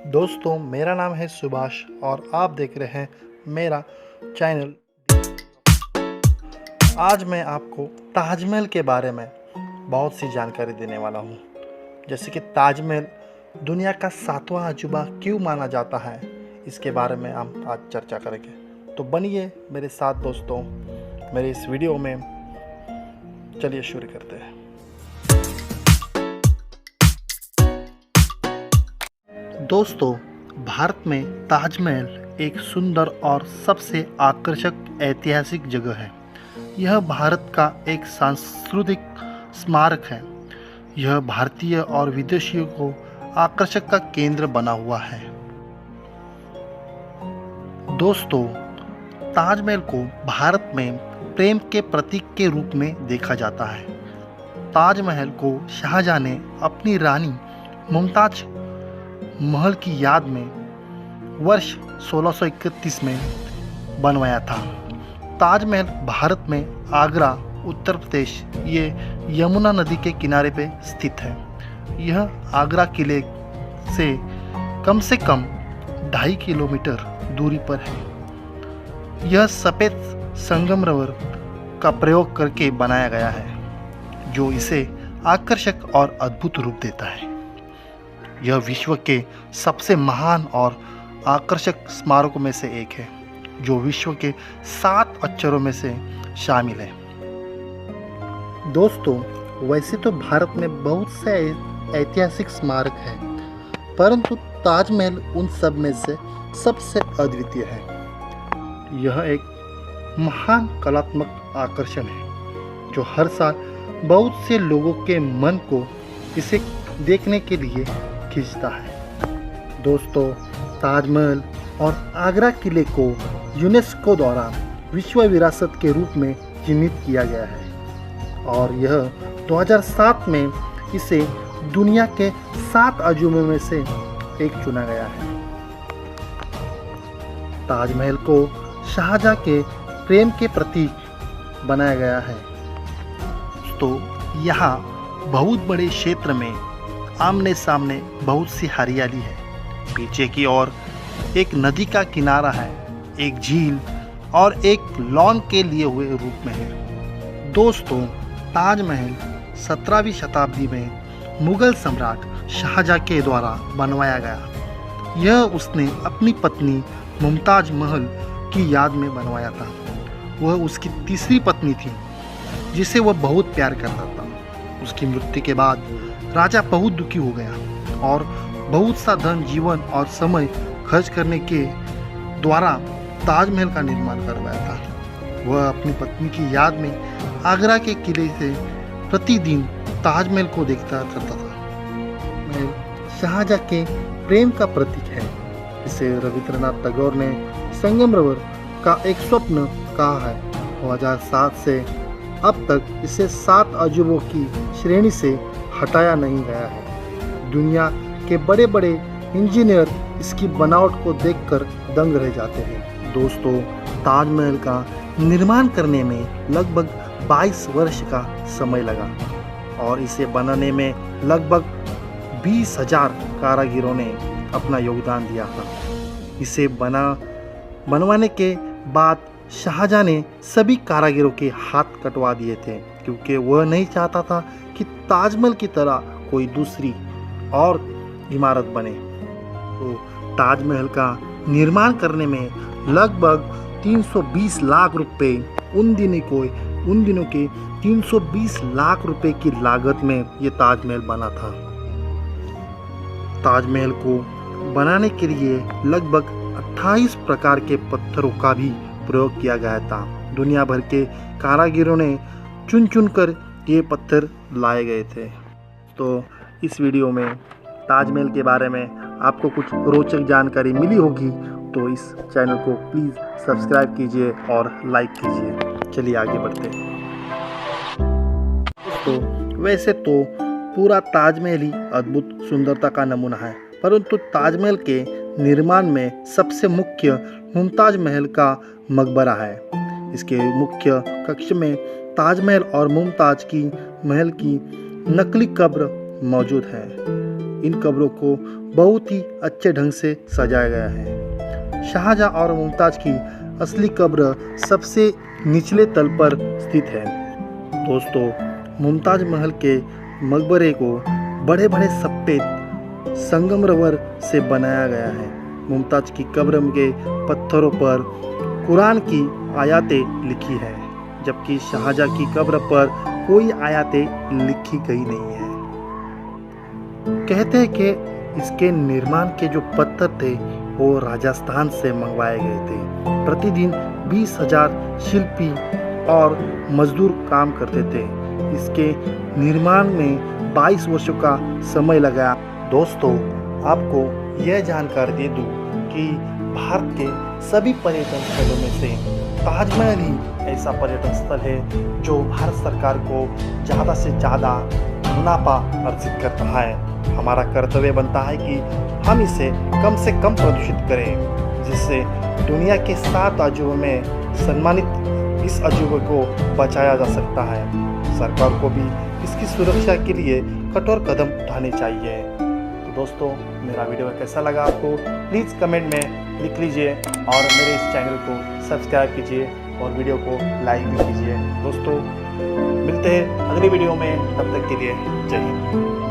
दोस्तों, मेरा नाम है सुभाष और आप देख रहे हैं मेरा चैनल। आज मैं आपको ताजमहल के बारे में बहुत सी जानकारी देने वाला हूँ। जैसे कि ताजमहल दुनिया का 7वां अजूबा क्यों माना जाता है, इसके बारे में हम आज चर्चा करेंगे। तो बनिए मेरे साथ दोस्तों मेरे इस वीडियो में। चलिए शुरू करते हैं। दोस्तों, भारत में ताजमहल एक सुंदर और सबसे आकर्षक ऐतिहासिक जगह है। यह भारत का एक सांस्कृतिक स्मारक है। यह भारतीय और विदेशियों को आकर्षक का केंद्र बना हुआ है। दोस्तों, ताजमहल को भारत में प्रेम के प्रतीक के रूप में देखा जाता है। ताजमहल को शाहजहां ने अपनी रानी मुमताज महल की याद में वर्ष 1631 में बनवाया था। ताजमहल भारत में आगरा, उत्तर प्रदेश, ये यमुना नदी के किनारे पे स्थित है। यह आगरा किले से कम 2.5 किलोमीटर दूरी पर है। यह सफ़ेद संगमरमर का प्रयोग करके बनाया गया है, जो इसे आकर्षक और अद्भुत रूप देता है। यह विश्व के सबसे महान और आकर्षक स्मारकों में से एक है, जो विश्व के 7 अक्षरों में से शामिल है। दोस्तों, वैसे तो भारत में बहुत से ऐतिहासिक स्मारक हैं, परंतु ताजमहल उन सब में से सबसे अद्वितीय है। यह एक महान कलात्मक आकर्षण है, जो हर साल बहुत से लोगों के मन को इसे देखने के लिए खींचता है। दोस्तों, ताजमहल और आगरा किले को यूनेस्को द्वारा विश्व विरासत के रूप में चिन्हित किया गया है और यह 2007 में इसे दुनिया के 7 अजूबों में से एक चुना गया है। ताजमहल को शाहजहां के प्रेम के प्रतीक बनाया गया है। तो यहाँ बहुत बड़े क्षेत्र में आमने सामने बहुत सी हरियाली है। पीछे की ओर एक नदी का किनारा है, एक झील और एक लॉन के लिए हुए रूप में है। दोस्तों, ताजमहल 17वीं शताब्दी में मुगल सम्राट शाहजहां के द्वारा बनवाया गया। यह उसने अपनी पत्नी मुमताज महल की याद में बनवाया था। वह उसकी तीसरी पत्नी थी, जिसे वह बहुत प्यार करता था। उसकी मृत्यु के बाद राजा बहुत दुखी हो गया और बहुत सा धन, जीवन और समय खर्च करने के द्वारा ताजमहल का निर्माण करवाया था। वह अपनी पत्नी की याद में आगरा के किले से प्रतिदिन ताजमहल को देखता करता था। महल शाहजहां के प्रेम का प्रतीक है। इसे रविंद्रनाथ टैगोर ने संगमरमर का एक स्वप्न कहा है। 2007 से अब तक इसे 7 अजूबों की श्रेणी से हटाया नहीं गया है। दुनिया के बड़े बड़े इंजीनियर इसकी बनावट को देखकर दंग रह जाते हैं। दोस्तों, ताजमहल का निर्माण करने में लगभग 22 वर्ष का समय लगा और इसे बनाने में लगभग 20,000 कारीगरों ने अपना योगदान दिया था। इसे बनवाने के बाद शाहजहां ने सभी कारीगरों के हाथ कटवा दिए थे, क्योंकि वह नहीं चाहता था कि ताजमहल की तरह कोई दूसरी और इमारत बने। तो ताजमहल का निर्माण करने में लगभग 320 लाख रुपए उन दिनों के 320 लाख रुपए की लागत में ये ताजमहल बना था। ताजमहल को बनाने के लिए लगभग 28 प्रकार के पत्थरों का भी प्रयोग किया गया था। दुनिया भर के कारीगरों ने चुन कर ये पत्थर लाए गए थे। तो इस वीडियो में ताजमहल के बारे में आपको कुछ रोचक जानकारी मिली होगी, तो इस चैनल को प्लीज़ सब्सक्राइब कीजिए और लाइक कीजिए। चलिए आगे बढ़ते हैं। तो वैसे तो पूरा ताजमहल ही अद्भुत सुंदरता का नमूना है, परंतु ताजमहल के निर्माण में सबसे मुख्य मुमताज महल का मकबरा है। इसके मुख्य कक्ष में ताजमहल और मुमताज की महल की नकली कब्र मौजूद है। इन कब्रों को बहुत ही अच्छे ढंग से सजाया गया है। शाहजहां और मुमताज़ की असली कब्र सबसे निचले तल पर स्थित है। दोस्तों, मुमताज़ महल के मकबरे को बड़े बड़े सफ़ेद संगमरमर से बनाया गया है। मुमताज़ की कब्र के पत्थरों पर कुरान की आयतें लिखी है, जबकि शाहजहां की कब्र पर कोई आयतें लिखी गई नहीं है। कहते हैं कि इसके निर्माण के जो पत्थर थे वो राजस्थान से मंगवाए गए थे। प्रतिदिन 20,000 शिल्पी और मजदूर काम करते थे। इसके निर्माण में 22 वर्षों का समय लगा। दोस्तों, आपको यह जानकारी दे दूं कि भारत के सभी पर्यटन स्थलों में से ताजमहल ही ऐसा पर्यटन स्थल है जो भारत सरकार को ज़्यादा से ज़्यादा मुनाफा अर्जित करता है। हमारा कर्तव्य बनता है कि हम इसे कम से कम प्रदूषित करें, जिससे दुनिया के 7 अजूबों में सम्मानित इस अजूबे को बचाया जा सकता है। सरकार को भी इसकी सुरक्षा के लिए कठोर कदम उठाने चाहिए। तो दोस्तों, मेरा वीडियो कैसा लगा आपको प्लीज़ कमेंट में लिख लीजिए और मेरे इस चैनल को सब्सक्राइब कीजिए और वीडियो को लाइक भी कीजिए। दोस्तों, मिलते हैं अगली वीडियो में, तब तक के लिए जय हिंद।